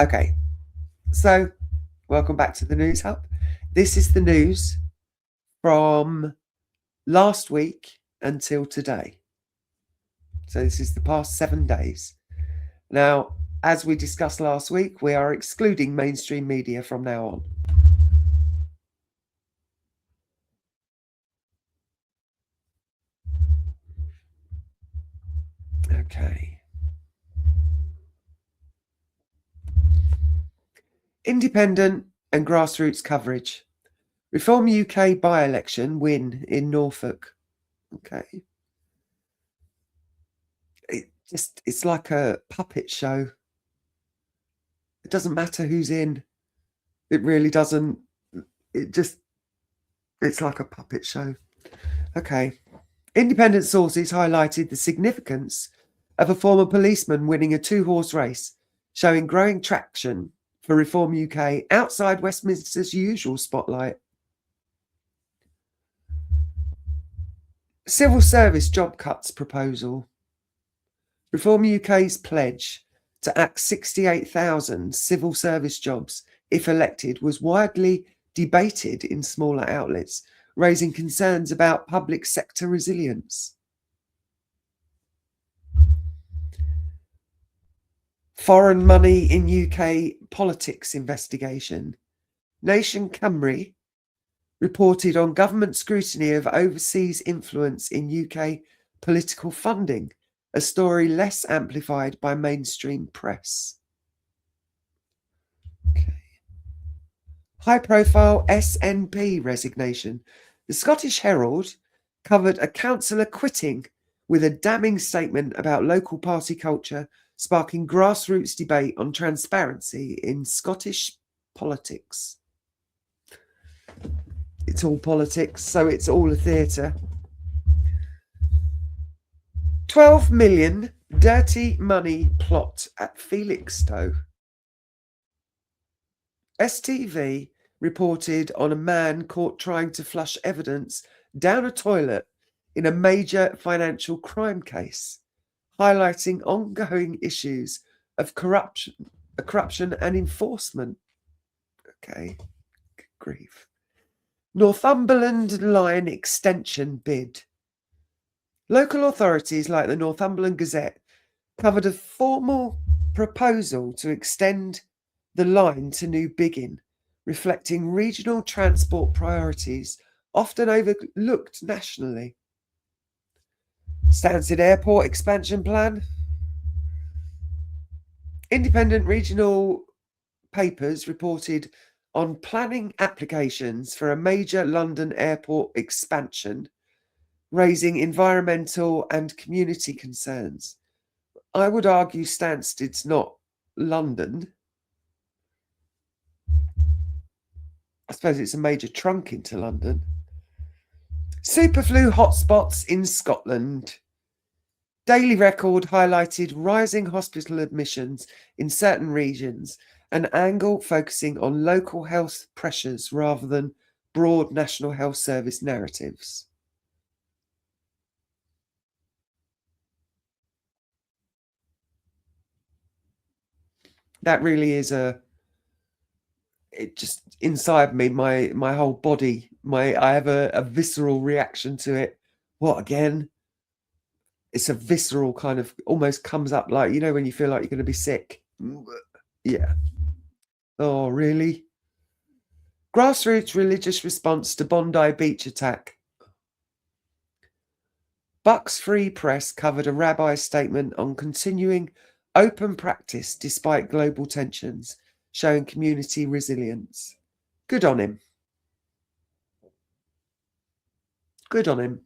Okay, so welcome back to the News Hub. This is the news from last week until today. So this is the past 7 days. Now, as we discussed last week, we are excluding mainstream media from now on. Okay. Independent and grassroots coverage. Reform UK by-election win in Norfolk. Okay. It's like a puppet show. It doesn't matter who's in. It really doesn't. It's like a puppet show. Okay. Independent sources highlighted the significance of a former policeman winning a two-horse race, showing growing traction for Reform UK outside Westminster's usual spotlight. Civil service job cuts proposal. Reform UK's pledge to axe 68,000 civil service jobs if elected was widely debated in smaller outlets, raising concerns about public sector resilience. Foreign money in UK politics investigation. Nation Cymru reported on government scrutiny of overseas influence in UK political funding, a story less amplified by mainstream press. Okay. High-profile SNP resignation. The Scottish Herald covered a councillor quitting with a damning statement about local party culture, sparking grassroots debate on transparency in Scottish politics. It's all politics, so it's all a theatre. 12 million dirty money plot at Felixstowe. STV reported on a man caught trying to flush evidence down a toilet in a major financial crime case, highlighting ongoing issues of corruption and enforcement. Okay, good grief. Northumberland line extension bid. Local authorities like the Northumberland Gazette covered a formal proposal to extend the line to New Biggin, reflecting regional transport priorities often overlooked nationally. Stansted Airport expansion plan. Independent regional papers reported on planning applications for a major London airport expansion, raising environmental and community concerns. I would argue Stansted's not London. I suppose it's a major trunk into London. Superflu hotspots in Scotland. Daily Record highlighted rising hospital admissions in certain regions, an angle focusing on local health pressures rather than broad National Health Service narratives. That really is it just inside me, my whole body, I have a visceral reaction to it. What again? It's a visceral kind of almost comes up like, when you feel like you're going to be sick. Yeah. Oh, really? Grassroots religious response to Bondi Beach attack. Bucks Free Press covered a rabbi's statement on continuing open practice despite global tensions, showing community resilience. Good on him. Good on him.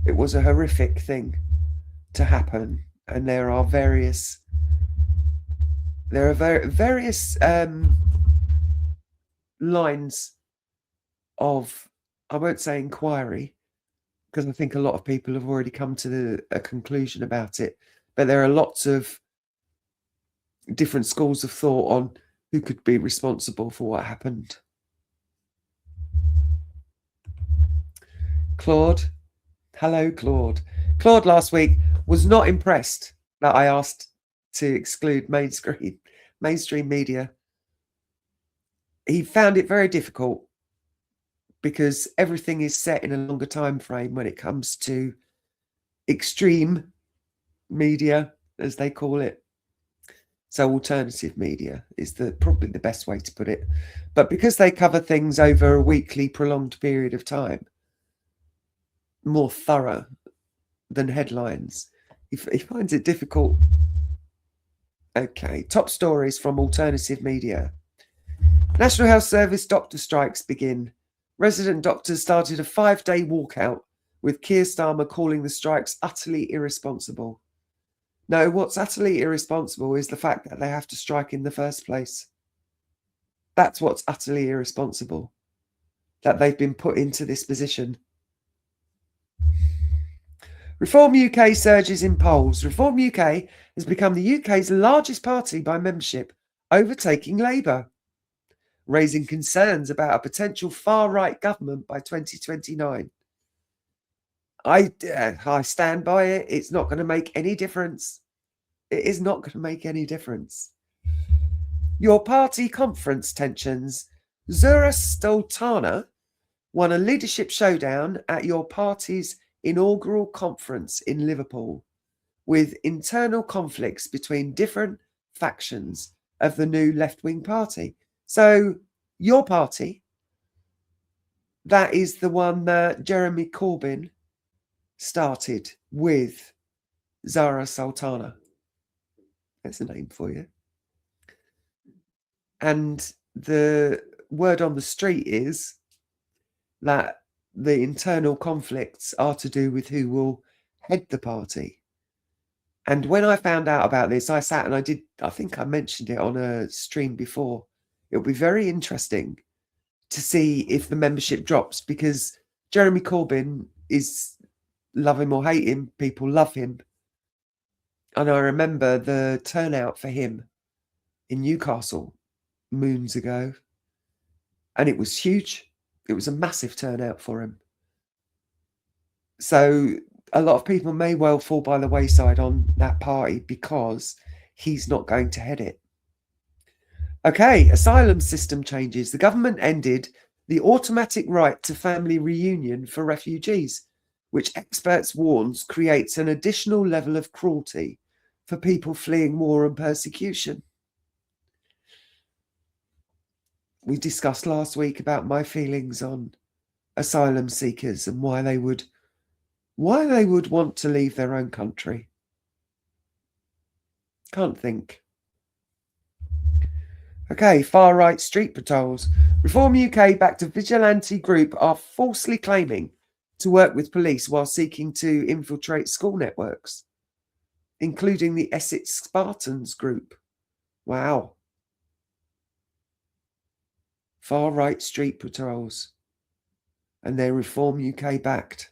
It was a horrific thing to happen, and there are various lines of, I won't say inquiry, because I think a lot of people have already come to a conclusion about it, but there are lots of different schools of thought on who could be responsible for what happened. Claude. Hello, Claude. Claude last week was not impressed that I asked to exclude mainstream media. He found it very difficult because everything is set in a longer time frame when it comes to extreme media, as they call it. So alternative media is probably the best way to put it. But because they cover things over a weekly prolonged period of time, more thorough than headlines, he finds it difficult. Okay, top stories from alternative media. National Health Service doctor strikes begin. Resident doctors started a 5-day walkout, with Keir Starmer calling the strikes utterly irresponsible. No, what's utterly irresponsible is the fact that they have to strike in the first place. That's what's utterly irresponsible, that they've been put into this position. Reform UK surges in polls. Reform UK has become the UK's largest party by membership, overtaking Labour, raising concerns about a potential far-right government by 2029. I stand by it. It's not going to make any difference. It is not going to make any difference. Your party conference tensions. Zura Sultana won a leadership showdown at your party's inaugural conference in Liverpool, with internal conflicts between different factions of the new left-wing party. So your party, that is the one that Jeremy Corbyn started with Zara Sultana. That's a name for you. And the word on the street is that the internal conflicts are to do with who will head the party. And when I found out about this, I sat and I think I mentioned it on a stream before. It'll be very interesting to see if the membership drops, because Jeremy Corbyn is, love him or hate him, people love him. And I remember the turnout for him in Newcastle moons ago, and it was huge. It was a massive turnout for him. So a lot of people may well fall by the wayside on that party because he's not going to head it. Okay, asylum system changes. The government ended the automatic right to family reunion for refugees, which experts warns creates an additional level of cruelty for people fleeing war and persecution. We discussed last week about my feelings on asylum seekers and why they would want to leave their own country. Can't think. Okay, far-right street patrols. Reform UK backed a vigilante group are falsely claiming to work with police while seeking to infiltrate school networks, including the Essex Spartans group. Wow. Far-right street patrols. And they're Reform UK backed.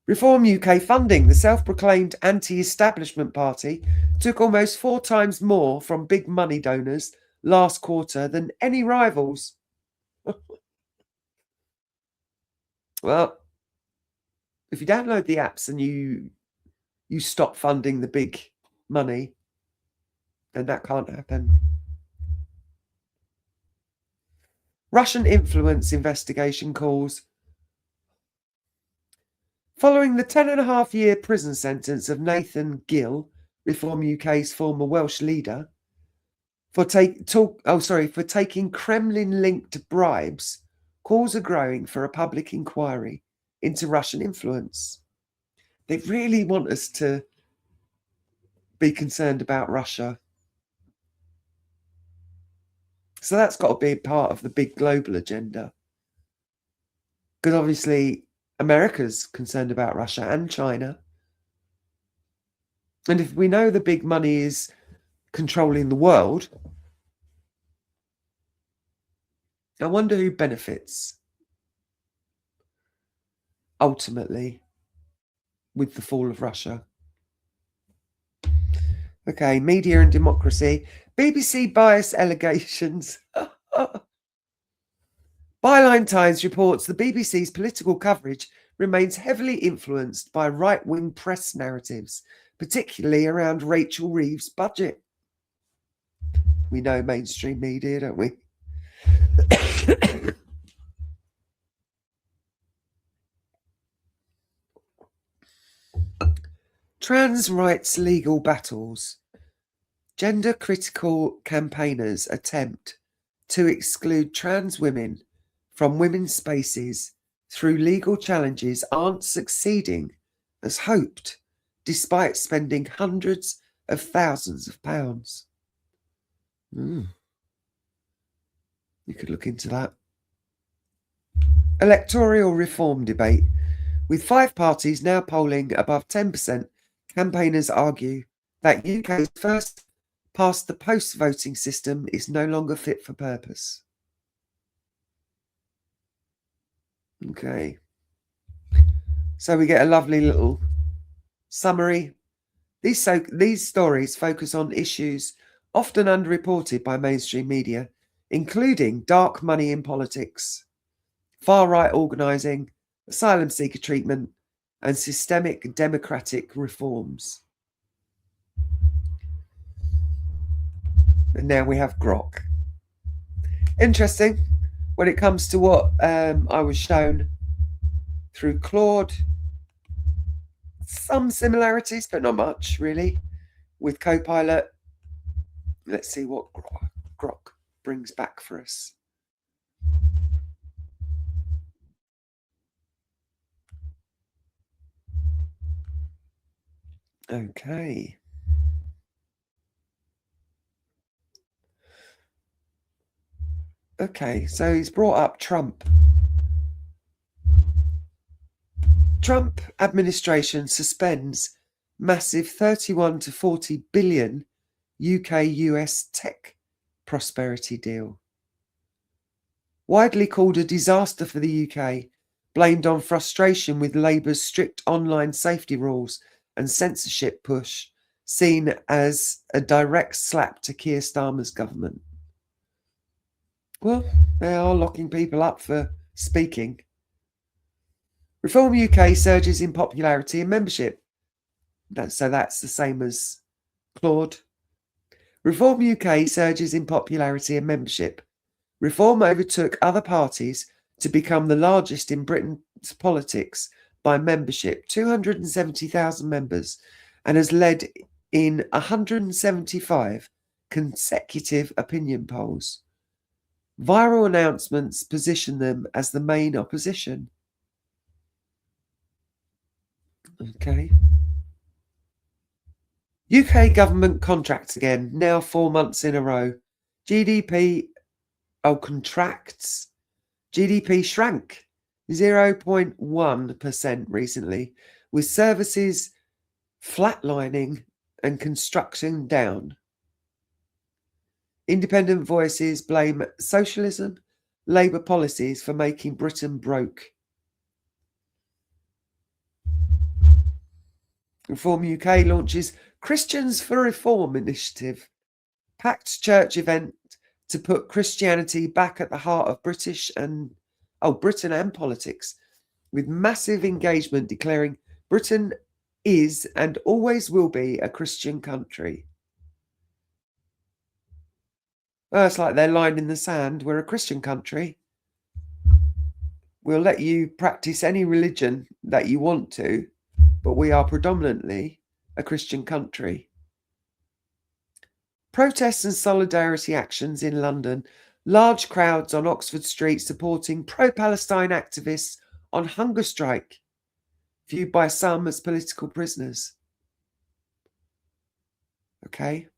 Reform UK funding. The self-proclaimed anti-establishment party took almost 4 times more from big money donors last quarter than any rivals. Well, if you download the apps and you stop funding the big money, then that can't happen. Russian influence investigation calls. Following the 10.5-year prison sentence of Nathan Gill, Reform UK's former Welsh leader, for taking Kremlin-linked bribes, calls are growing for a public inquiry into Russian influence. They really want us to be concerned about Russia. So that's got to be part of the big global agenda. Because obviously America's concerned about Russia and China. And if we know the big money is controlling the world, I wonder who benefits ultimately with the fall of Russia. Okay, media and democracy. BBC bias allegations. Byline Times reports the BBC's political coverage remains heavily influenced by right-wing press narratives, particularly around Rachel Reeves' budget. We know mainstream media, don't we? Trans rights legal battles. Gender critical campaigners attempt to exclude trans women from women's spaces through legal challenges aren't succeeding as hoped, despite spending hundreds of thousands of pounds. You could look into that. Electoral reform debate. With 5 parties now polling above 10%, campaigners argue that UK's first past the post voting system is no longer fit for purpose. Okay. So we get a lovely little summary. These stories focus on issues often underreported by mainstream media, including dark money in politics, far-right organising, asylum seeker treatment, and systemic democratic reforms. And now we have Grok. Interesting when it comes to what I was shown through Claude. Some similarities, but not much, really, with Copilot. Let's see what Grok brings back for us. Okay. Okay, so he's brought up Trump. Trump administration suspends massive 31 to 40 billion UK-US tech prosperity deal. Widely called a disaster for the UK, blamed on frustration with Labour's strict online safety rules and censorship push, seen as a direct slap to Keir Starmer's government. Well, they are locking people up for speaking. Reform UK surges in popularity and membership. So that's the same as Claude. Reform UK surges in popularity and membership. Reform overtook other parties to become the largest in Britain's politics by membership, 270,000 members, and has led in 175 consecutive opinion polls. Viral announcements position them as the main opposition. Okay. UK government contracts again, now 4 months in a row. Contracts. GDP shrank 0.1% recently, with services flatlining and construction down. Independent voices blame socialism, Labour policies for making Britain broke. Reform UK launches Christians for Reform initiative, packed church event to put Christianity back at the heart of Britain and politics, with massive engagement declaring Britain is and always will be a Christian country. Well, it's like their line in the sand. We're a Christian country. We'll let you practice any religion that you want to, but we are predominantly a Christian country. Protests and solidarity actions in London. Large crowds on Oxford Street supporting pro-Palestine activists on hunger strike, viewed by some as political prisoners. Okay.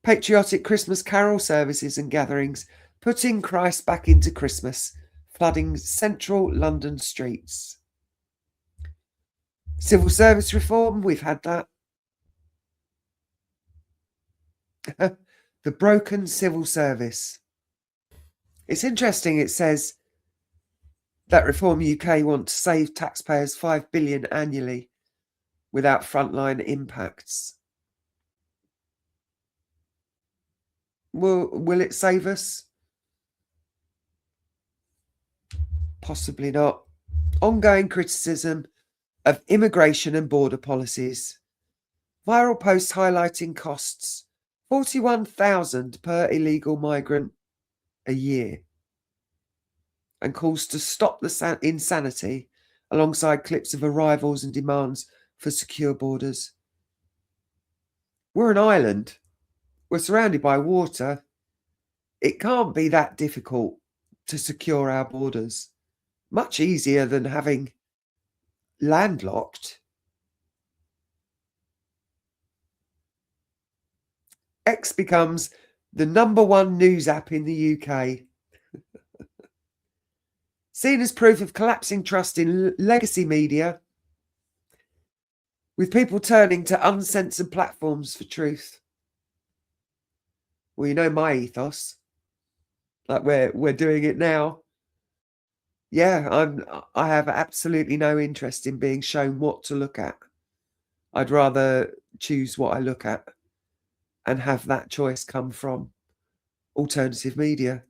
Patriotic Christmas carol services and gatherings, putting Christ back into Christmas, flooding central London streets. Civil service reform, we've had that. The broken civil service. It's interesting, it says that Reform UK want to save taxpayers $5 billion annually without frontline impacts. Will it save us? Possibly not. ongoing criticism of immigration and border policies. Viral posts highlighting costs 41,000 per illegal migrant a year, and calls to stop the insanity alongside clips of arrivals and demands for secure borders. We're an island. We're surrounded by water. It can't be that difficult to secure our borders. Much easier than having landlocked. X becomes the #1 news app in the UK. Seen as proof of collapsing trust in legacy media, with people turning to uncensored platforms for truth. Well, you know my ethos. Like we're doing it now. Yeah, I have absolutely no interest in being shown what to look at. I'd rather choose what I look at and have that choice come from alternative media.